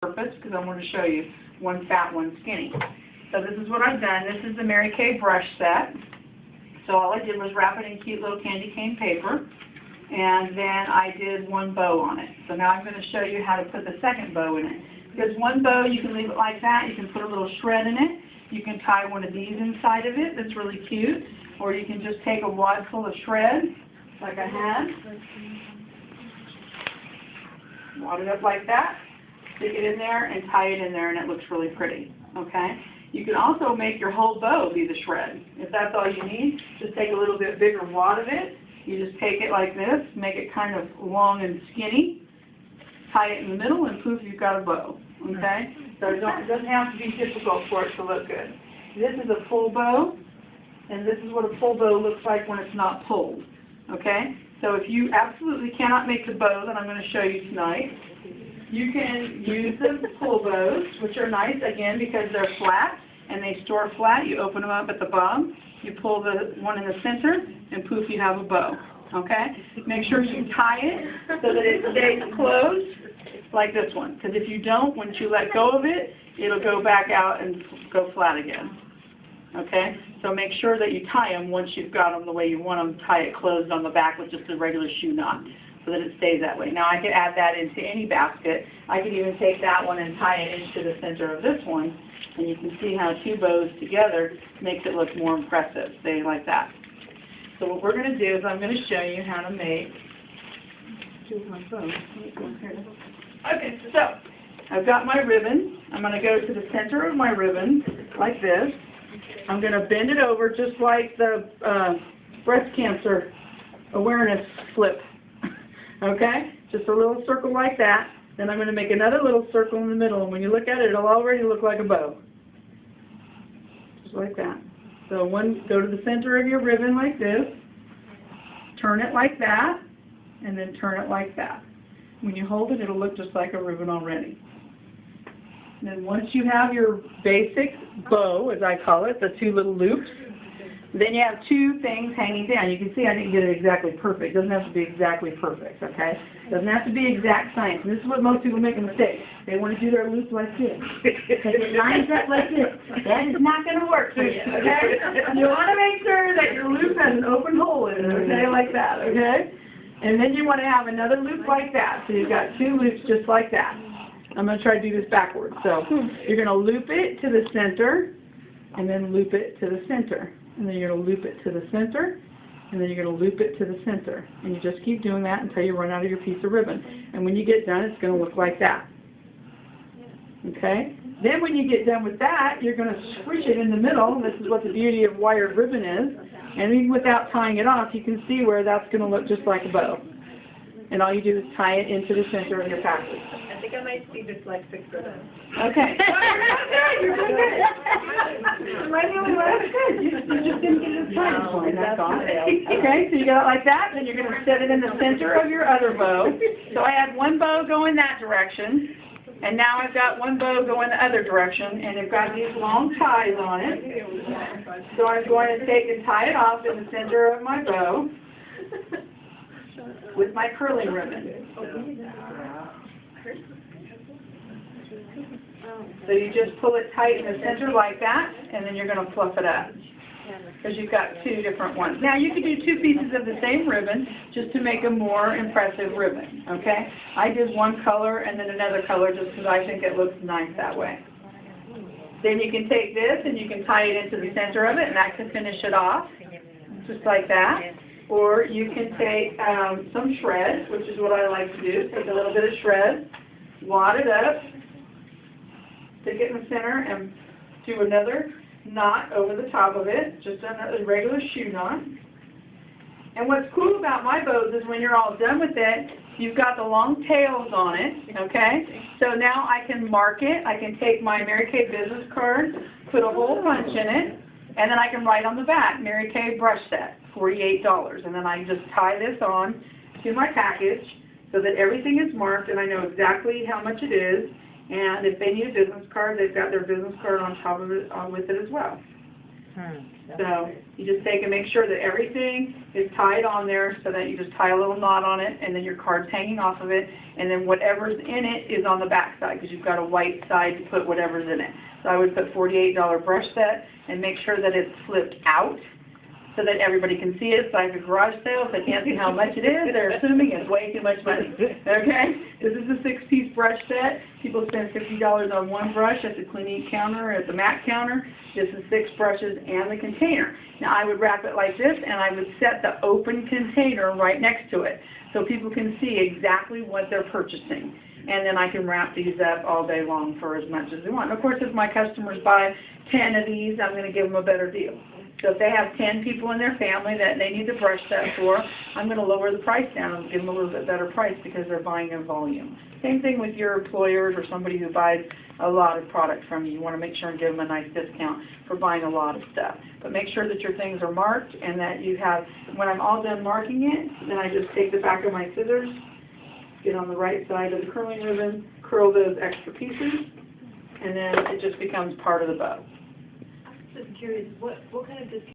purpose because I want to show you one fat, one skinny. So this is what I've done. This is the Mary Kay brush set. So all I did was wrap it in cute little candy cane paper, and then I did one bow on it. So now I'm going to show you how to put the second bow in it. Because one bow, you can leave it like that. You can put a little shred in it. You can tie one of these inside of it that's really cute. Or you can just take a wad full of shreds, like I had. Wad it up like that. Stick it in there and tie it in there, and it looks really pretty. Okay? You can also make your whole bow be the shred. If that's all you need, just take a little bit bigger wad of it. You just take it like this, make it kind of long and skinny, tie it in the middle, and poof, you've got a bow. Okay? So it doesn't have to be difficult for it to look good. This is a full bow, and this is what a full bow looks like when it's not pulled. Okay? So if you absolutely cannot make the bow that I'm going to show you tonight, you can use the pull bows, which are nice, again, because they're flat, and they store flat. You open them up at the bottom, you pull the one in the center, and poof, you have a bow. Okay? Make sure you tie it so that it stays closed, like this one. Because if you don't, once you let go of it, it'll go back out and go flat again. Okay? So make sure that you tie them once you've got them the way you want them. Tie it closed on the back with just a regular shoe knot, so that it stays that way. Now I could add that into any basket. I could even take that one and tie it into the center of this one, and you can see how two bows together makes it look more impressive, say like that. So what we're going to do is I'm going to show you how to make, okay, so I've got my ribbon. I'm going to go to the center of my ribbon like this. I'm going to bend it over just like the breast cancer awareness slip. Okay? Just a little circle like that. Then I'm going to make another little circle in the middle, and when you look at it, it'll already look like a bow. Just like that. So go to the center of your ribbon like this, turn it like that, and then turn it like that. When you hold it, it'll look just like a ribbon already. And then once you have your basic bow, as I call it, the two little loops, then you have two things hanging down. You can see I didn't get it exactly perfect. It doesn't have to be exactly perfect, okay? It doesn't have to be exact science. And this is what most people make a mistake. They want to do their loop like this. Because it lines up like this. That is not going to work for you, okay? You want to make sure that your loop has an open hole in it, okay, like that, okay? And then you want to have another loop like that. So you've got two loops just like that. I'm going to try to do this backwards. So you're going to loop it to the center, and then loop it to the center. And then you're going to loop it to the center, and then you're going to loop it to the center. And you just keep doing that until you run out of your piece of ribbon. And when you get done, it's going to look like that. Okay? Then when you get done with that, you're going to squish it in the middle. This is what the beauty of wired ribbon is. And even without tying it off, you can see where that's going to look just like a bow. And all you do is tie it into the center of your package. I think I might be dyslexic for that. Okay. You're doing good. Am I the only one? That's good. You just didn't get it timed for me. That's all. Okay, so you got it like that. Then you're going to set it in the center of your other bow. So I had one bow going that direction. And now I've got one bow going the other direction. And I've got these long ties on it. So I'm going to take and tie it off in the center of my bow with my curling ribbon. So you just pull it tight in the center like that, and then you're going to fluff it up. Because you've got two different ones. Now you could do two pieces of the same ribbon just to make a more impressive ribbon. Okay? I did one color and then another color just because I think it looks nice that way. Then you can take this and you can tie it into the center of it, and that can finish it off. Just like that. Or you can take some shreds, which is what I like to do. Take a little bit of shred, wad it up, stick it in the center, and do another knot over the top of it, just a regular shoe knot. And what's cool about my bows is when you're all done with it, you've got the long tails on it, okay? So now I can mark it. I can take my Mary Kay business card, put a hole punch in it, and then I can write on the back, Mary Kay brush set, $48. And then I just tie this on to my package so that everything is marked and I know exactly how much it is. And if they need a business card, they've got their business card on top of it with it as well. So you just take and make sure that everything is tied on there so that you just tie a little knot on it and then your card's hanging off of it and then whatever's in it is on the back side because you've got a white side to put whatever's in it. So I would put $48 brush set and make sure that it's flipped out so that everybody can see it. It's like a garage sale. If they can't see how much it is, they're assuming it's way too much money. Okay? This is a 6-piece brush set. People spend $50 on one brush at the Clinique counter or at the MAC counter. This is 6 brushes and the container. Now I would wrap it like this and I would set the open container right next to it so people can see exactly what they're purchasing. And then I can wrap these up all day long for as much as they want. And of course, if my customers buy 10 of these, I'm going to give them a better deal. So if they have 10 people in their family that they need the brush set for, I'm going to lower the price down and give them a little bit better price because they're buying in volume. Same thing with your employers or somebody who buys a lot of product from you. You want to make sure and give them a nice discount for buying a lot of stuff. But make sure that your things are marked and that you have, when I'm all done marking it, then I just take the back of my scissors, get on the right side of the curling ribbon, curl those extra pieces, and then it just becomes part of the bow. Just curious, what kind of discount